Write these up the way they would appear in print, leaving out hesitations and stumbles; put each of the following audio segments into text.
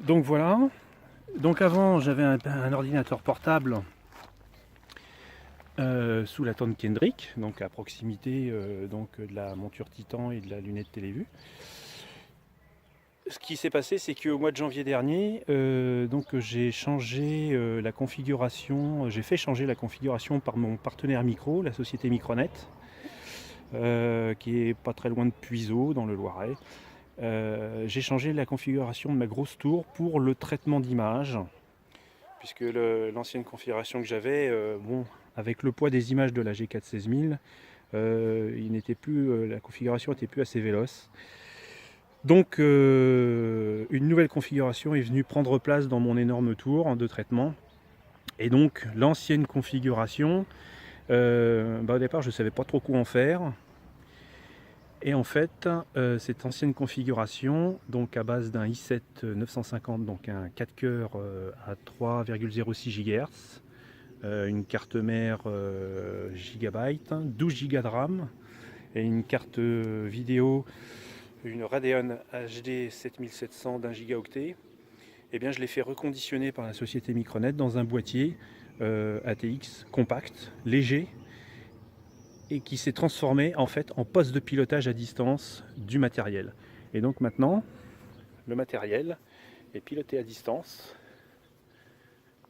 Donc voilà. Donc avant j'avais un ordinateur portable sous la tente Kendrick, donc à proximité de la monture Titan et de la lunette télévue. Ce qui s'est passé, c'est qu'au mois de janvier dernier, j'ai changé la configuration, j'ai fait changer la configuration par mon partenaire micro, la société Micronet, qui est pas très loin de Puiseaux, dans le Loiret. J'ai changé la configuration de ma grosse tour pour le traitement d'image, puisque l'ancienne configuration que j'avais, avec le poids des images de la G4 16000, la configuration n'était plus assez véloce. Donc une nouvelle configuration est venue prendre place dans mon énorme tour de traitement. Et donc l'ancienne configuration, au départ je ne savais pas trop quoi en faire. Et en fait, cette ancienne configuration, donc à base d'un i7 950, donc un 4 coeurs à 3,06 GHz, une carte mère gigabyte, 12 Go de RAM et une carte vidéo, une Radeon HD 7700 d'un gigaoctet, et bien je l'ai fait reconditionner par la société Micronet dans un boîtier ATX compact, léger, et qui s'est transformé en fait en poste de pilotage à distance du matériel. Et donc maintenant, le matériel est piloté à distance,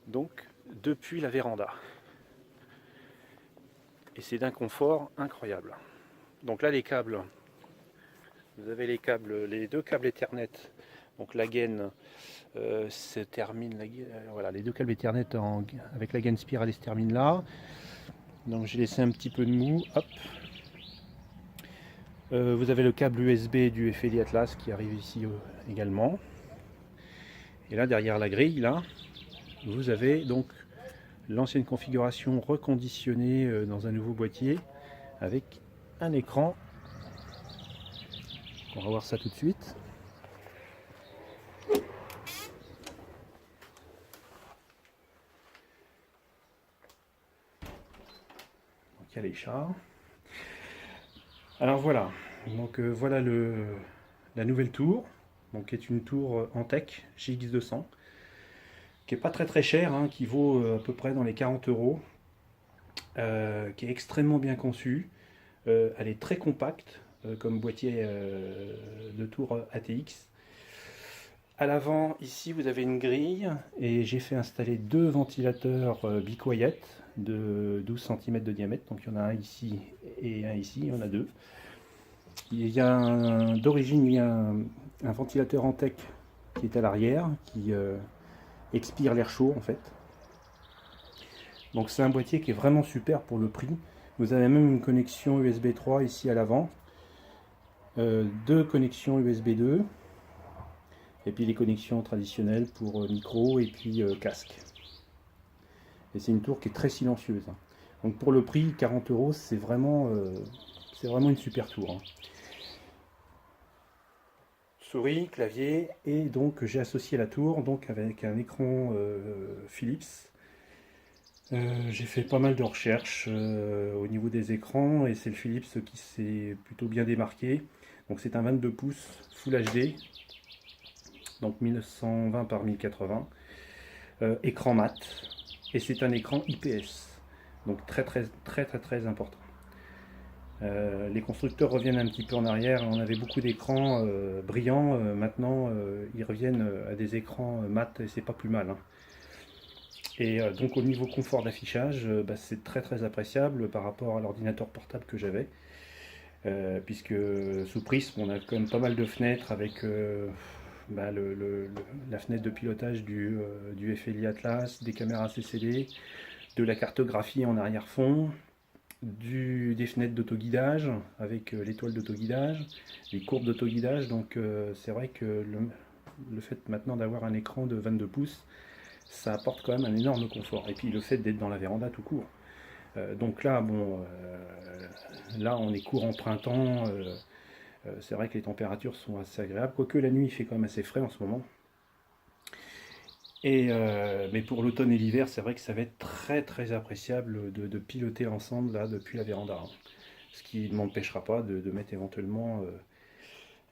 donc depuis la véranda. Et c'est d'un confort incroyable. Donc là, les câbles, vous avez les deux câbles Ethernet. Donc la gaine se termine, voilà, les deux câbles Ethernet avec la gaine spirale se terminent là. Donc j'ai laissé un petit peu de mou, hop. Vous avez le câble USB du FLI Atlas qui arrive ici également. Et là derrière la grille, là, vous avez donc l'ancienne configuration reconditionnée dans un nouveau boîtier avec un écran. On va voir ça tout de suite. Donc il y a les chats. Alors voilà, donc voilà la nouvelle tour, donc qui est une tour Antec GX200, qui est pas très chère, hein, qui vaut à peu près dans les 40 euros, qui est extrêmement bien conçue. Elle est très compacte comme boîtier de tour ATX. À l'avant, ici, vous avez une grille et j'ai fait installer deux ventilateurs Be Quiet de 12 cm de diamètre. Donc il y en a un ici et un ici, il y en a deux. D'origine, il y a un ventilateur Antec qui est à l'arrière, qui expire l'air chaud en fait. Donc c'est un boîtier qui est vraiment super pour le prix. Vous avez même une connexion USB 3 ici à l'avant, deux connexions USB 2, et puis les connexions traditionnelles pour micro et puis casque. Et c'est une tour qui est très silencieuse. Donc pour le prix, 40 euros, c'est vraiment une super tour. Hein. Souris, clavier, et donc j'ai associé la tour donc avec un écran Philips. J'ai fait pas mal de recherches au niveau des écrans et c'est le Philips qui s'est plutôt bien démarqué. Donc c'est un 22 pouces Full HD, donc 1920 par 1080, écran mat, et c'est un écran IPS, donc très important. Les constructeurs reviennent un petit peu en arrière, on avait beaucoup d'écrans brillants, maintenant ils reviennent à des écrans mat et c'est pas plus mal. Hein. Et donc au niveau confort d'affichage, c'est très appréciable par rapport à l'ordinateur portable que j'avais, puisque sous Prism on a quand même pas mal de fenêtres avec la fenêtre de pilotage du FLI Atlas, des caméras CCD, de la cartographie en arrière-fond, des fenêtres d'autoguidage avec l'étoile d'autoguidage, les courbes d'autoguidage. Donc c'est vrai que le fait maintenant d'avoir un écran de 22 pouces, ça apporte quand même un énorme confort. Et puis le fait d'être dans la véranda tout court. Donc là, là on est courant printemps. C'est vrai que les températures sont assez agréables, quoique la nuit il fait quand même assez frais en ce moment. Mais pour l'automne et l'hiver, c'est vrai que ça va être très appréciable de piloter ensemble là depuis la véranda. Hein. Ce qui ne m'empêchera pas de mettre éventuellement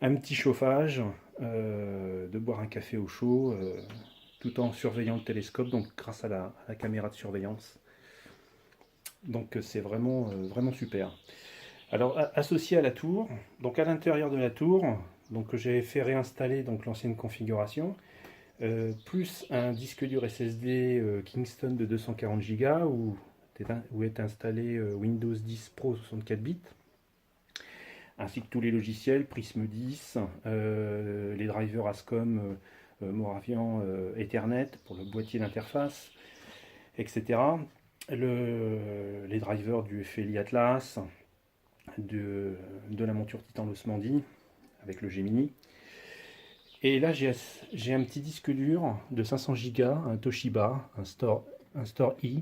un petit chauffage de boire un café au chaud tout en surveillant le télescope, donc grâce à la caméra de surveillance. Donc c'est vraiment super. Alors associé à la tour, donc à l'intérieur de la tour, donc j'ai fait réinstaller donc l'ancienne configuration, plus un disque dur SSD Kingston de 240 Go où est installé Windows 10 Pro 64 bits, ainsi que tous les logiciels, Prism 10, les drivers Ascom, Moravian, Ethernet pour le boîtier d'interface, etc. Les drivers du FLI Atlas, de la monture Titan Osmandi avec le Gemini. Et là j'ai un petit disque dur de 500 Go, un Toshiba, un Store E,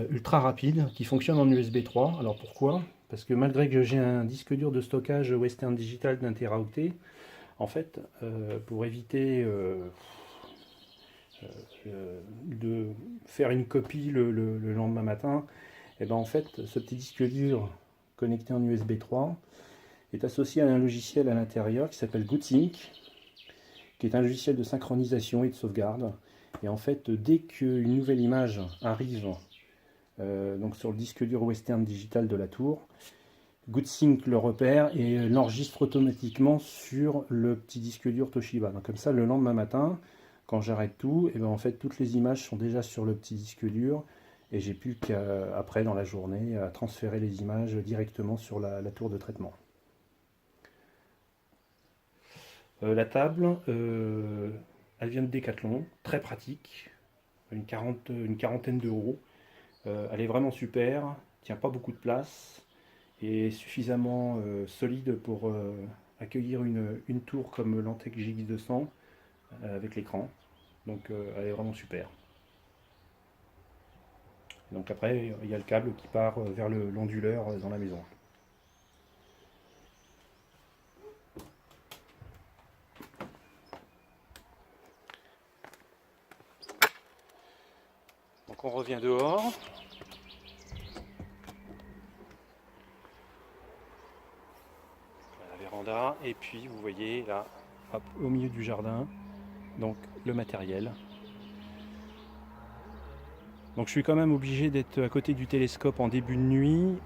ultra rapide, qui fonctionne en USB 3. Alors pourquoi? Parce que malgré que j'ai un disque dur de stockage Western Digital d'1 Teraoctet, en fait, pour éviter de faire une copie le lendemain matin, et ben en fait, ce petit disque dur connecté en USB 3 est associé à un logiciel à l'intérieur qui s'appelle GoodSync, qui est un logiciel de synchronisation et de sauvegarde. Et en fait, dès qu'une nouvelle image arrive donc sur le disque dur Western Digital de la tour, GoodSync le repère et l'enregistre automatiquement sur le petit disque dur Toshiba. Donc comme ça, le lendemain matin, quand j'arrête tout, et ben en fait toutes les images sont déjà sur le petit disque dur et j'ai plus qu'après dans la journée à transférer les images directement sur la tour de traitement. La table, elle vient de Decathlon, très pratique, une quarantaine d'euros. Elle est vraiment super, tient pas beaucoup de place et suffisamment solide pour accueillir une tour comme l'Antec GX200 avec l'écran. Donc elle est vraiment super. Donc après, il y a le câble qui part vers l'onduleur dans la maison. Donc on revient dehors. La véranda, et puis vous voyez là, hop, au milieu du jardin, donc le matériel. Donc je suis quand même obligé d'être à côté du télescope en début de nuit,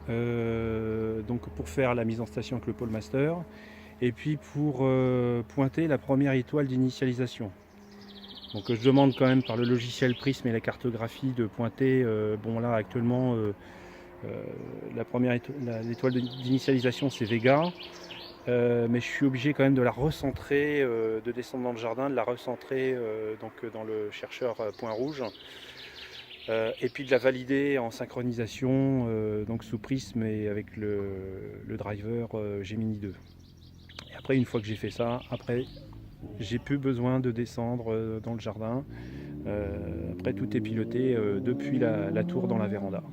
donc pour faire la mise en station avec le Pole Master, et puis pour pointer la première étoile d'initialisation. Donc je demande quand même par le logiciel Prism et la cartographie de pointer, bon là actuellement la première l'étoile d'initialisation c'est Vega, mais je suis obligé quand même de la recentrer, de descendre dans le jardin, de la recentrer donc dans le chercheur point rouge. Et puis de la valider en synchronisation donc sous Prism et avec le driver Gemini 2. Et après, une fois que j'ai fait ça, après j'ai plus besoin de descendre dans le jardin. Après tout est piloté depuis la tour dans la véranda.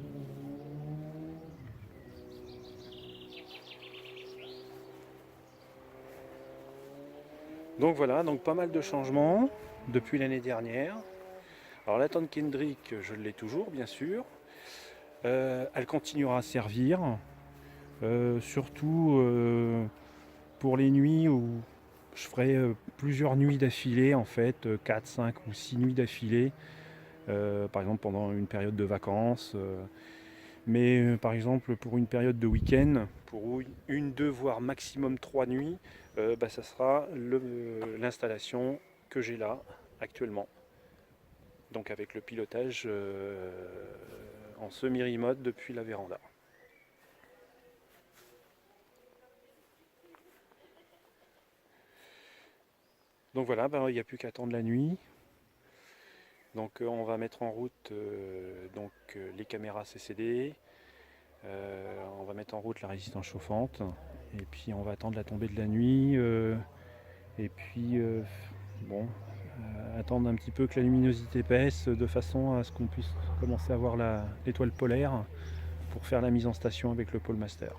Donc voilà, donc pas mal de changements depuis l'année dernière. Alors la tonne Kendrick, je l'ai toujours bien sûr. Elle continuera à servir, surtout pour les nuits où je ferai plusieurs nuits d'affilée, en fait, 4, 5 ou 6 nuits d'affilée, par exemple pendant une période de vacances. Mais par exemple pour une période de week-end, pour une, deux, voire maximum 3 nuits, ça sera l'installation que j'ai là actuellement. Donc avec le pilotage en semi-remote depuis la véranda. Donc voilà, il n'y a plus qu'à attendre la nuit. Donc on va mettre en route les caméras CCD, on va mettre en route la résistance chauffante, et puis on va attendre la tombée de la nuit, et puis attendre un petit peu que la luminosité baisse de façon à ce qu'on puisse commencer à voir l'étoile polaire pour faire la mise en station avec le Pole Master.